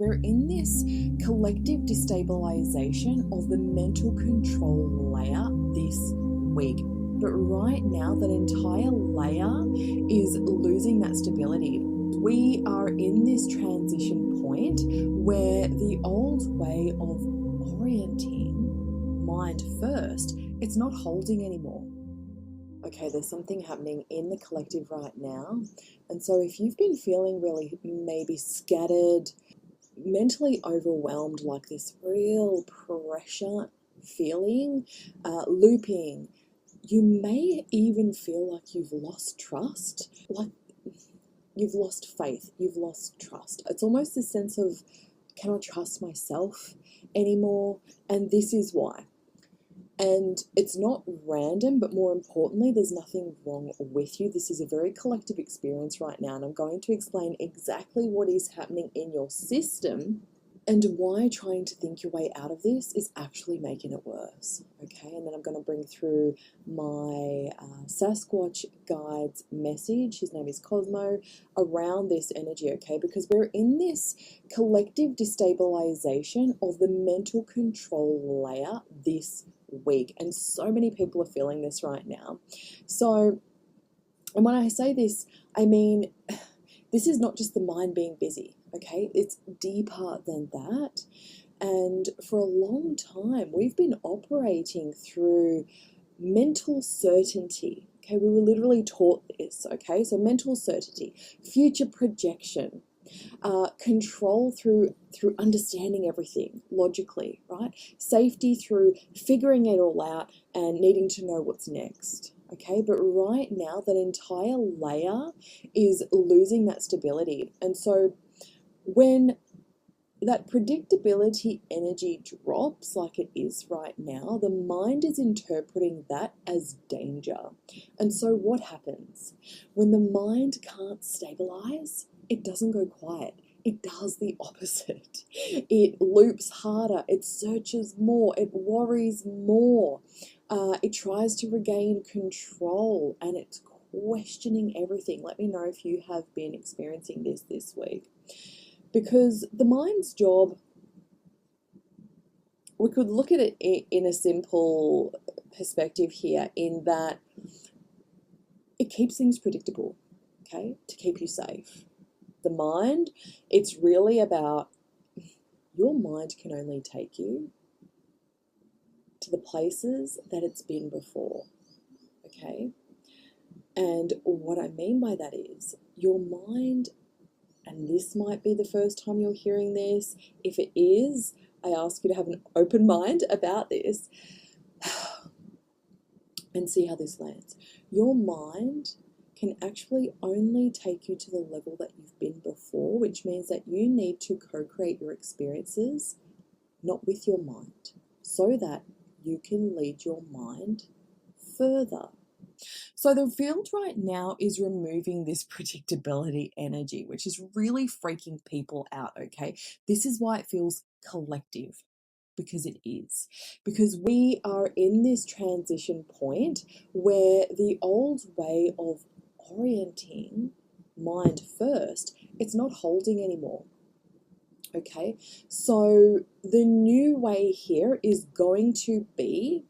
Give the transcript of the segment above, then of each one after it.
We're in this collective destabilization of the mental control layer this week. But right now, that entire layer is losing that stability. We are in this transition point where the old way of orienting mind first, it's not holding anymore. Okay, there's something happening in the collective right now. And so if you've been feeling really maybe scattered, mentally overwhelmed, like this real pressure feeling, looping, you may even feel like you've lost trust, like you've lost faith, you've lost trust. It's almost this sense of, can I trust myself anymore? And this is why. And it's not random, but more importantly, there's nothing wrong with you. This is a very collective experience right now, and I'm going to explain exactly what is happening in your system and why trying to think your way out of this is actually making it worse. Okay, and then I'm going to bring through my Sasquatch guide's message, his name is Cosmo, around this energy, okay, because we're in this collective destabilization of the mental control layer this week, and so many people are feeling this right now. So, and when I say this, I mean this is not just the mind being busy, okay? It's deeper than that. And for a long time, we've been operating through mental certainty, okay? We were literally taught this, okay? So mental certainty, future projection, control through understanding everything logically, right? Safety through figuring it all out and needing to know what's next. Okay, but right now that entire layer is losing that stability. And so when that predictability energy drops like it is right now, the mind is interpreting that as danger. And so what happens? When the mind can't stabilize, it doesn't go quiet. It does the opposite. It loops harder, it searches more, it worries more. It tries to regain control, and it's questioning everything. Let me know if you have been experiencing this week. Because the mind's job, we could look at it in a simple perspective here, in that it keeps things predictable, okay, to keep you safe. The mind, it's really about, your mind can only take you to the places that it's been before, okay? And what I mean by that is, your mind, and this might be the first time you're hearing this, if it is, I ask you to have an open mind about this and see how this lands. Your mind can actually only take you to the level that you've been before, which means that you need to co-create your experiences, not with your mind, so that you can lead your mind further. So the field right now is removing this predictability energy, which is really freaking people out, okay? This is why it feels collective, because it is. Because we are in this transition point where the old way of orienting mind first, it's not holding anymore. Okay, so the new way here is going to be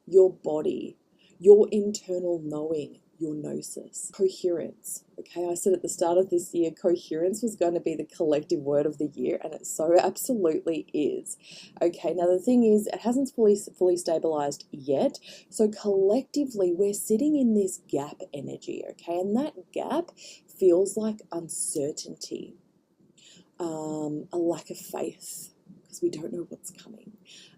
your body, your internal knowing, your gnosis, coherence. Okay, I said at the start of this year, coherence was going to be the collective word of the year, and it so absolutely is. Okay, now the thing is, it hasn't fully stabilized yet, so collectively we're sitting in this gap energy, okay, and that gap feels like uncertainty. A lack of faith, because we don't know what's coming.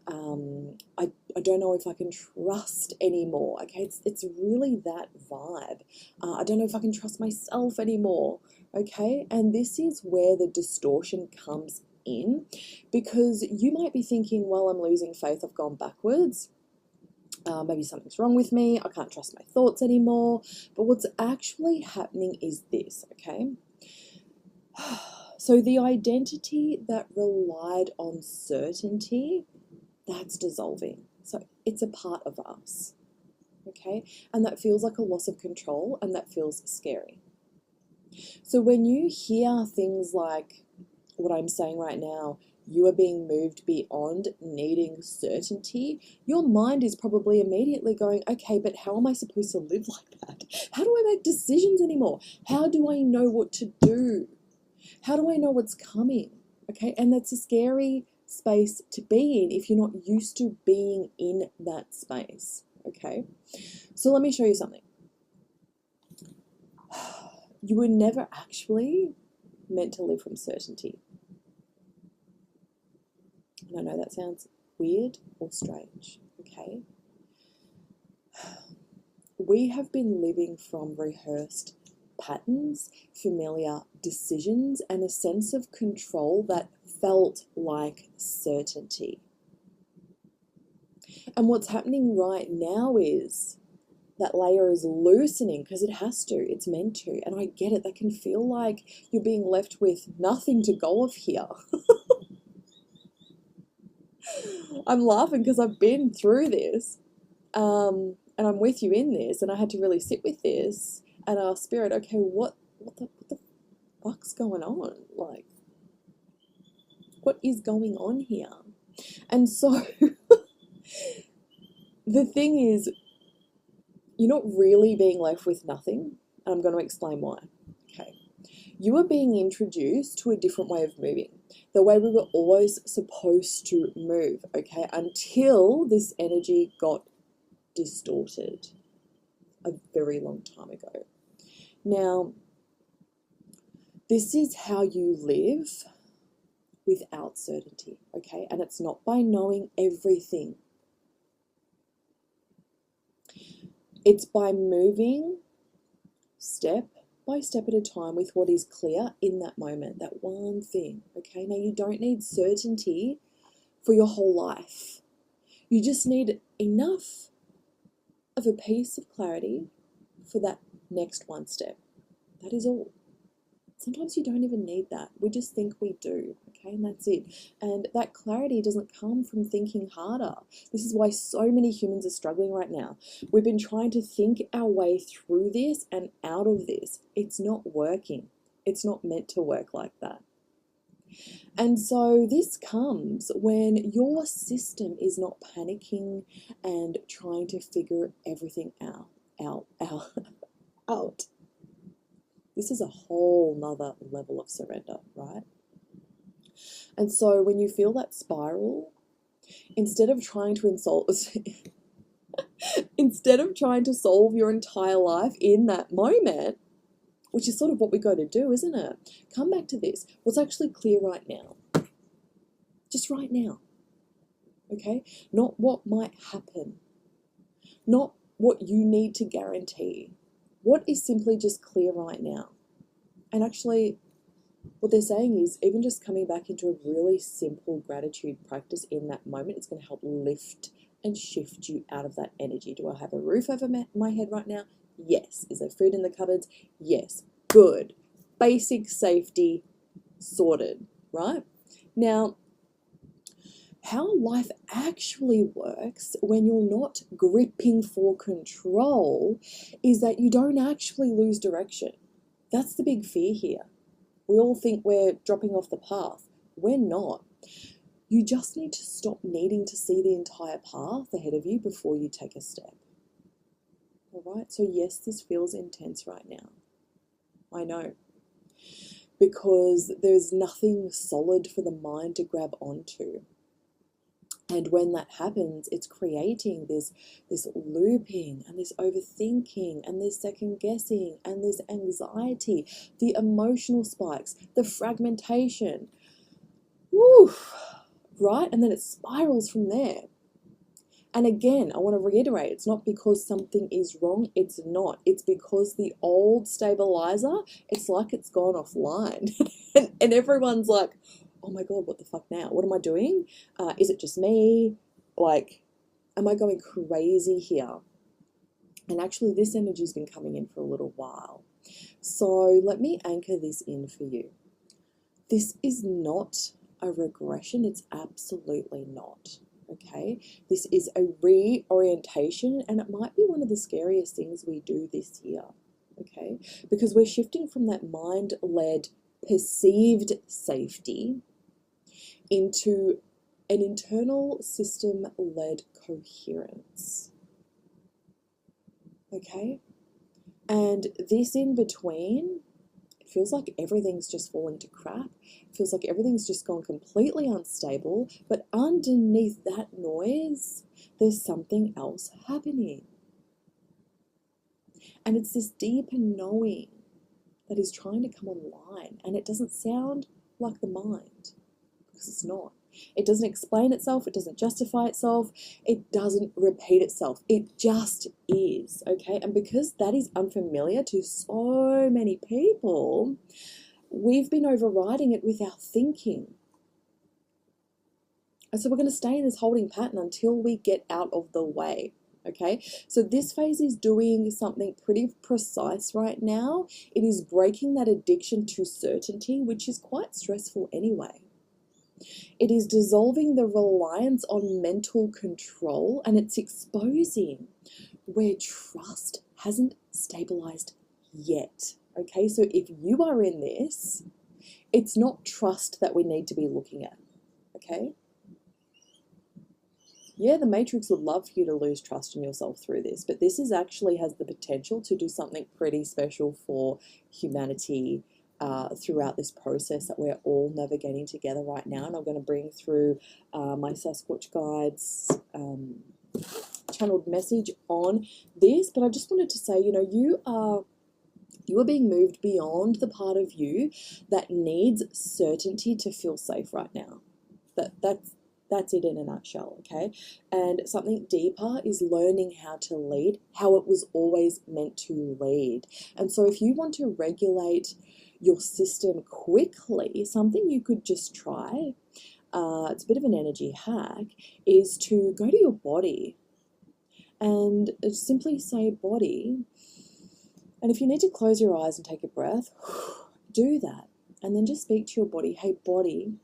I don't know if I can trust anymore. Okay, it's really that vibe. I don't know if I can trust myself anymore. Okay, and this is where the distortion comes in, because you might be thinking, well, I'm losing faith, I've gone backwards. Maybe something's wrong with me, I can't trust my thoughts anymore. But what's actually happening is this, okay? So the identity that relied on certainty, that's dissolving. So it's a part of us, okay? And that feels like a loss of control, and that feels scary. So when you hear things like, what I'm saying right now, you are being moved beyond needing certainty. Your mind is probably immediately going, okay, but how am I supposed to live like that? How do I make decisions anymore? How do I know what to do? How do I know what's coming? Okay, and that's a scary space to be in if you're not used to being in that space. Okay, so let me show you something. You were never actually meant to live from certainty. And I know that sounds weird or strange, okay? We have been living from rehearsed patterns, familiar decisions, and a sense of control that felt like certainty. And what's happening right now is that layer is loosening because it has to, it's meant to. And I get it, that can feel like you're being left with nothing to go of here. I'm laughing because I've been through this, and I'm with you in this, and I had to really sit with this and ask Spirit, okay, what the fuck's going on? Like, what is going on here? And so the thing is, you're not really being left with nothing, and I'm going to explain why. Okay, you are being introduced to a different way of moving, the way we were always supposed to move, okay, until this energy got distorted a very long time ago. Now, this is how you live without certainty, okay, and it's not by knowing everything. It's by moving step by step at a time with what is clear in that moment, that one thing, okay? Now, you don't need certainty for your whole life. You just need enough of a piece of clarity for that next one step. That is all. Sometimes you don't even need that. We just think we do, okay? And that's it. And that clarity doesn't come from thinking harder. This is why so many humans are struggling right now. We've been trying to think our way through this and out of this. It's not working. It's not meant to work like that. And so this comes when your system is not panicking and trying to figure everything out. This is a whole nother level of surrender, right? And so when you feel that spiral, instead of trying to solve your entire life in that moment, which is sort of what we go to do, isn't it? Come back to this. What's actually clear right now? Just right now. Okay? Not what might happen. Not what you need to guarantee. What is simply just clear right now? And actually, what they're saying is even just coming back into a really simple gratitude practice in that moment, it's going to help lift and shift you out of that energy. Do I have a roof over my head right now? Yes. Is there food in the cupboards? Yes. Good. Basic safety sorted, right? Now, how life actually works when you're not gripping for control is that you don't actually lose direction. That's the big fear here. We all think we're dropping off the path. We're not. You just need to stop needing to see the entire path ahead of you before you take a step. All right? So yes, this feels intense right now. I know. Because there's nothing solid for the mind to grab onto. And when that happens, it's creating this looping and this overthinking and this second guessing and this anxiety, the emotional spikes, the fragmentation. Woo, right? And then it spirals from there. And again, I want to reiterate, it's not because something is wrong. It's not. It's because the old stabilizer, it's like it's gone offline. and everyone's like, oh my God, what the fuck now? What am I doing? Is it just me? Like, am I going crazy here? And actually, this energy's been coming in for a little while. So let me anchor this in for you. This is not a regression. It's absolutely not. Okay? This is a reorientation, and it might be one of the scariest things we do this year. Okay? Because we're shifting from that mind-led perceived safety into an internal system-led coherence. Okay? And this in between, it feels like everything's just falling to crap. It feels like everything's just gone completely unstable. But underneath that noise, there's something else happening. And it's this deeper knowing that is trying to come online. And it doesn't sound like the mind, because it's not. It doesn't explain itself. It doesn't justify itself. It doesn't repeat itself. It just is, okay? And because that is unfamiliar to so many people, we've been overriding it with our thinking. And so we're going to stay in this holding pattern until we get out of the way. Okay, so this phase is doing something pretty precise right now. It is breaking that addiction to certainty, which is quite stressful anyway. It is dissolving the reliance on mental control, and it's exposing where trust hasn't stabilized yet. Okay, so if you are in this, it's not trust that we need to be looking at. Okay. Yeah, the Matrix would love for you to lose trust in yourself through this, but this is actually has the potential to do something pretty special for humanity throughout this process that we're all navigating together right now. And I'm going to bring through my Sasquatch guides channeled message on this, but I just wanted to say, you are being moved beyond the part of you that needs certainty to feel safe right now. That's it in a nutshell, okay? And something deeper is learning how to lead, how it was always meant to lead. And so if you want to regulate your system quickly, something you could just try, it's a bit of an energy hack, is to go to your body and simply say body. And if you need to close your eyes and take a breath, do that. And then just speak to your body, hey body,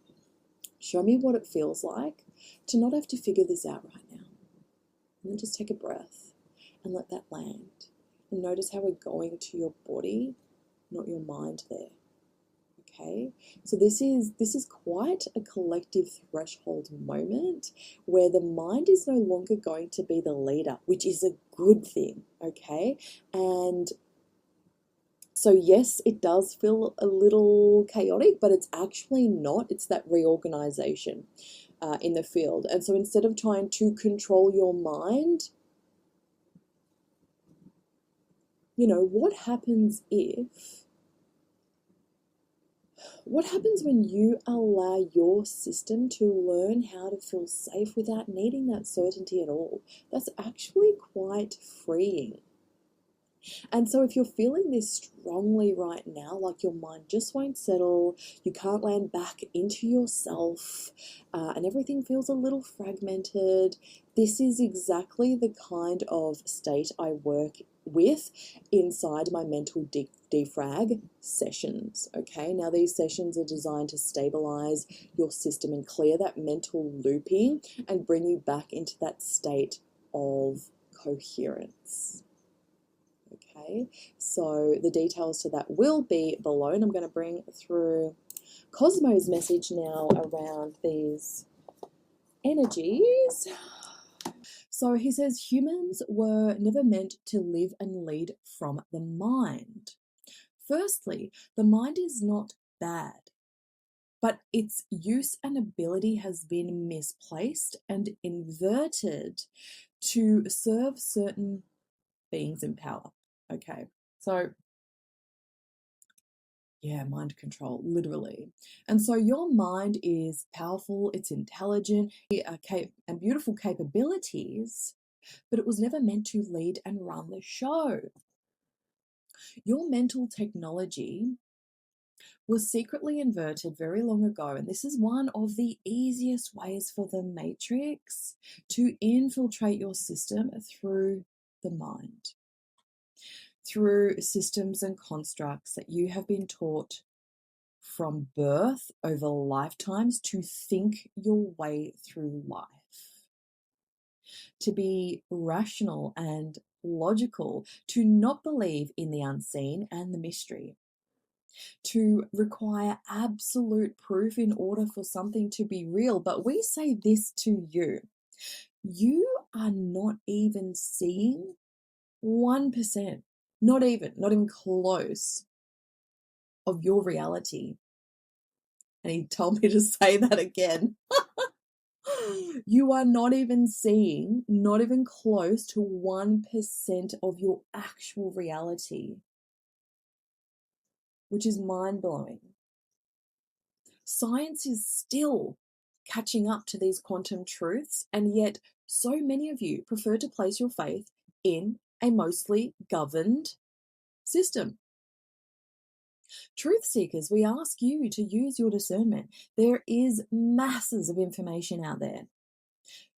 show me what it feels like to not have to figure this out right now. And then just take a breath and let that land. And notice how we're going to your body, not your mind there. Okay? So this is quite a collective threshold moment where the mind is no longer going to be the leader, which is a good thing, okay? And so yes, it does feel a little chaotic, but it's actually not. It's that reorganization in the field. And so instead of trying to control your mind, what happens when you allow your system to learn how to feel safe without needing that certainty at all? That's actually quite freeing. And so if you're feeling this strongly right now, like your mind just won't settle, you can't land back into yourself, and everything feels a little fragmented, this is exactly the kind of state I work with inside my mental defrag sessions. Okay, now these sessions are designed to stabilize your system and clear that mental looping and bring you back into that state of coherence. Okay, so the details to that will be below, and I'm going to bring through Cosmo's message now around these energies. So he says humans were never meant to live and lead from the mind. Firstly, the mind is not bad, but its use and ability has been misplaced and inverted to serve certain beings in power. Okay, so yeah, mind control, literally. And so your mind is powerful, it's intelligent, and beautiful capabilities, but it was never meant to lead and run the show. Your mental technology was secretly inverted very long ago, and this is one of the easiest ways for the Matrix to infiltrate your system through the mind, through systems and constructs that you have been taught from birth over lifetimes to think your way through life, to be rational and logical, to not believe in the unseen and the mystery. to require absolute proof in order for something to be real. But we say this to you: you are not even seeing 1%, not even close, of your reality. And he told me to say that again. You are not even seeing, not even close to 1% of your actual reality, which is mind blowing. Science is still catching up to these quantum truths, and yet so many of you prefer to place your faith in a mostly governed system. Truth seekers, we ask you to use your discernment. There is masses of information out there.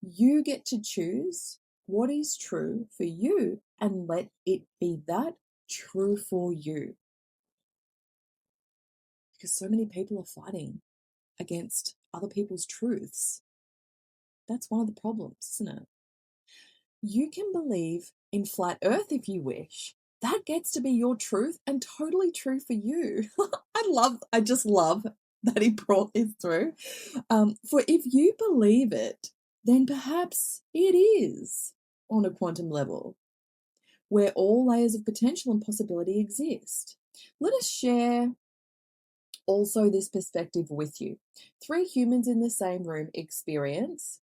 You get to choose what is true for you and let it be that true for you. Because so many people are fighting against other people's truths. That's one of the problems, isn't it? You can believe in flat earth if you wish. That gets to be your truth and totally true for you. I just love that he brought this through. For if you believe it, then perhaps it is on a quantum level where all layers of potential and possibility exist. Let us share also this perspective with you. 3 humans in the same room experience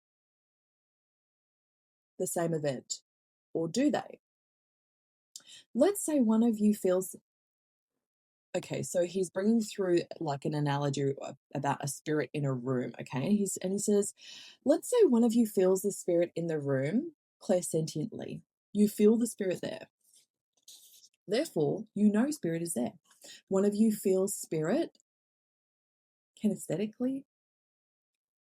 the same event, or do they? Let's say one of you feels, okay, so he's bringing through like an analogy about a spirit in a room, okay? And he says, let's say one of you feels the spirit in the room clairsentiently. You feel the spirit there. Therefore, you know spirit is there. One of you feels spirit kinesthetically,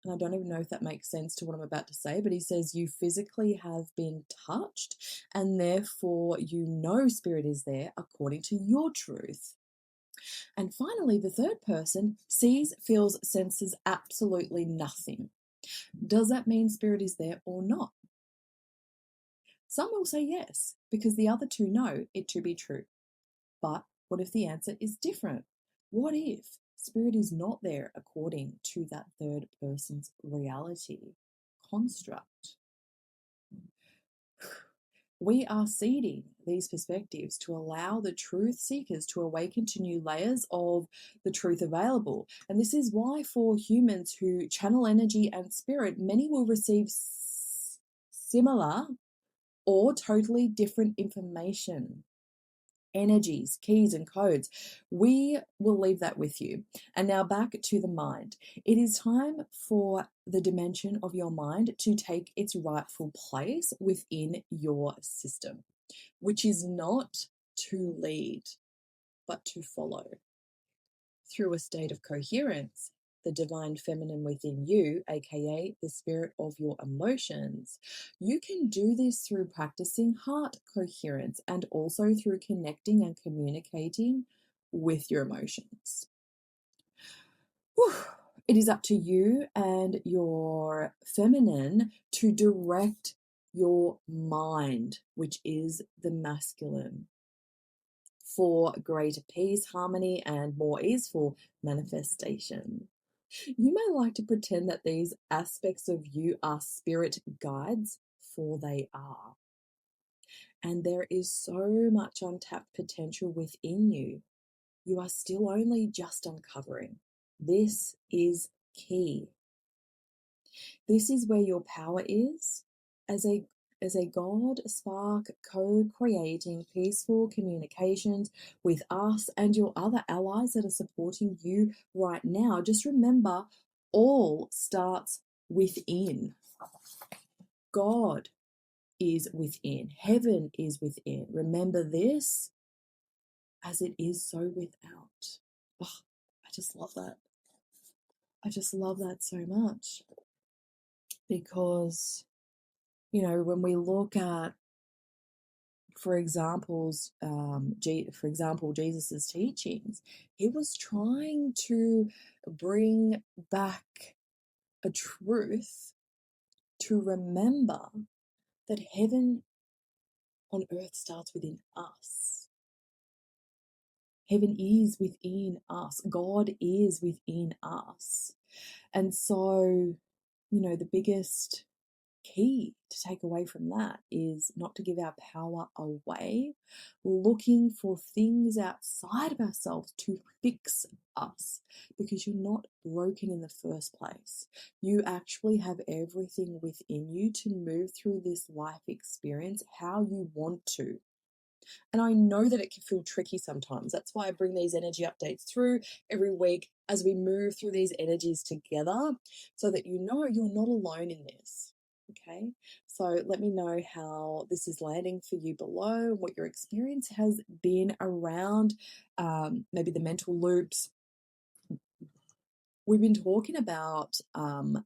and I don't even know if that makes sense to what I'm about to say, but he says you physically have been touched, and therefore you know spirit is there according to your truth. And finally, the third person sees, feels, senses absolutely nothing. Does that mean spirit is there or not? Some will say yes, because the other two know it to be true. But what if the answer is different? What if spirit is not there according to that third person's reality construct? We are seeding these perspectives to allow the truth seekers to awaken to new layers of the truth available. And this is why for humans who channel energy and spirit, many will receive similar or totally different information, energies, keys, and codes. We will leave that with you. And now back to the mind. It is time for the dimension of your mind to take its rightful place within your system, which is not to lead, but to follow. Through a state of coherence, the divine feminine within you, aka the spirit of your emotions. You can do this through practicing heart coherence and also through connecting and communicating with your emotions. Whew. It is up to you and your feminine to direct your mind, which is the masculine, for greater peace, harmony, and more easeful manifestation. You may like to pretend that these aspects of you are spirit guides, for they are. And there is so much untapped potential within you. You are still only just uncovering. This is key. This is where your power is as a God spark co-creating peaceful communications with us and your other allies that are supporting you right now. Just remember, all starts within. God is within. Heaven is within. Remember this, as it is so without. Oh, I just love that. I just love that so much, because when we look at, for example, Jesus's teachings, he was trying to bring back a truth to remember that heaven on earth starts within us. Heaven is within us. God is within us. And so, the biggest key to take away from that is not to give our power away, looking for things outside of ourselves to fix us, because you're not broken in the first place. You actually have everything within you to move through this life experience how you want to. And I know that it can feel tricky sometimes. That's why I bring these energy updates through every week as we move through these energies together, so that you're not alone in this. Okay, so let me know how this is landing for you below, what your experience has been around maybe the mental loops. We've been talking about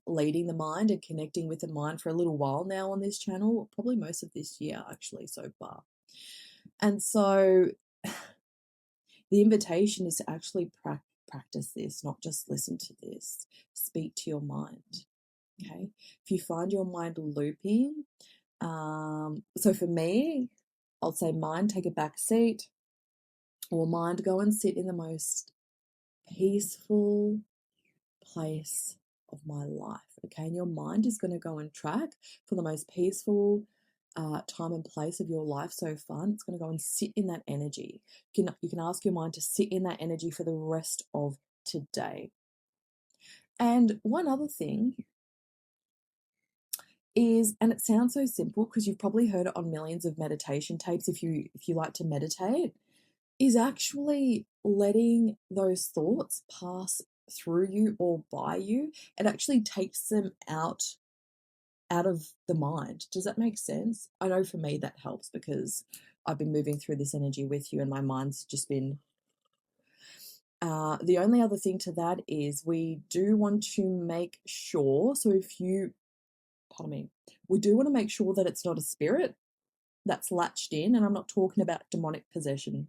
leading the mind and connecting with the mind for a little while now on this channel, probably most of this year actually so far. And so the invitation is to actually practice this, not just listen to this. Speak to your mind. Okay. If you find your mind looping, so for me, I'll say mind, take a back seat, or mind, go and sit in the most peaceful place of my life. Okay. And your mind is going to go and track for the most peaceful time and place of your life so far. It's going to go and sit in that energy. You can ask your mind to sit in that energy for the rest of today. And one other thing is, and it sounds so simple because you've probably heard it on millions of meditation tapes if you like to meditate, is actually letting those thoughts pass through you or by you. It actually takes them out of the mind. Does that make sense? I know for me that helps because I've been moving through this energy with you and my mind's just been the only other thing to that is we do want to make sure, we do want to make sure that it's not a spirit that's latched in, and I'm not talking about demonic possession.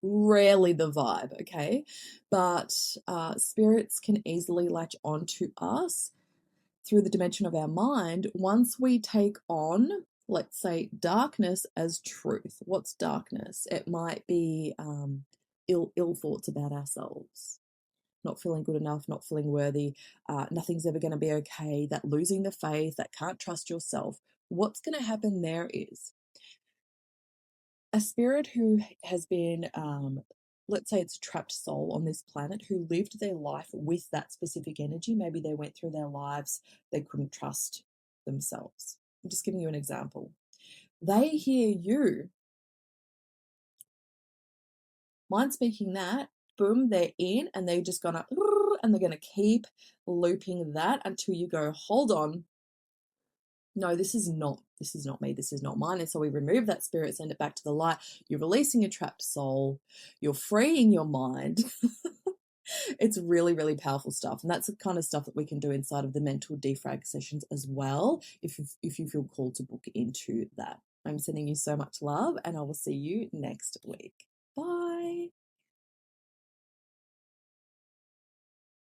Rarely the vibe, okay? But spirits can easily latch onto us through the dimension of our mind once we take on, let's say, darkness as truth. What's darkness? It might be ill thoughts about ourselves, not feeling good enough, not feeling worthy, nothing's ever going to be okay, that losing the faith, that can't trust yourself. What's going to happen there is a spirit who has been, let's say it's a trapped soul on this planet who lived their life with that specific energy. Maybe they went through their lives, they couldn't trust themselves. I'm just giving you an example. They hear you, mind speaking that, boom, they're in, and they're just gonna, and they're gonna keep looping that until you go, hold on, no, this is not me, this is not mine. And so we remove that spirit, send it back to the light. You're releasing your trapped soul, you're freeing your mind. It's really, really powerful stuff. And that's the kind of stuff that we can do inside of the mental defrag sessions as well, if you feel called to book into that. I'm sending you so much love, and I will see you next week. Bye.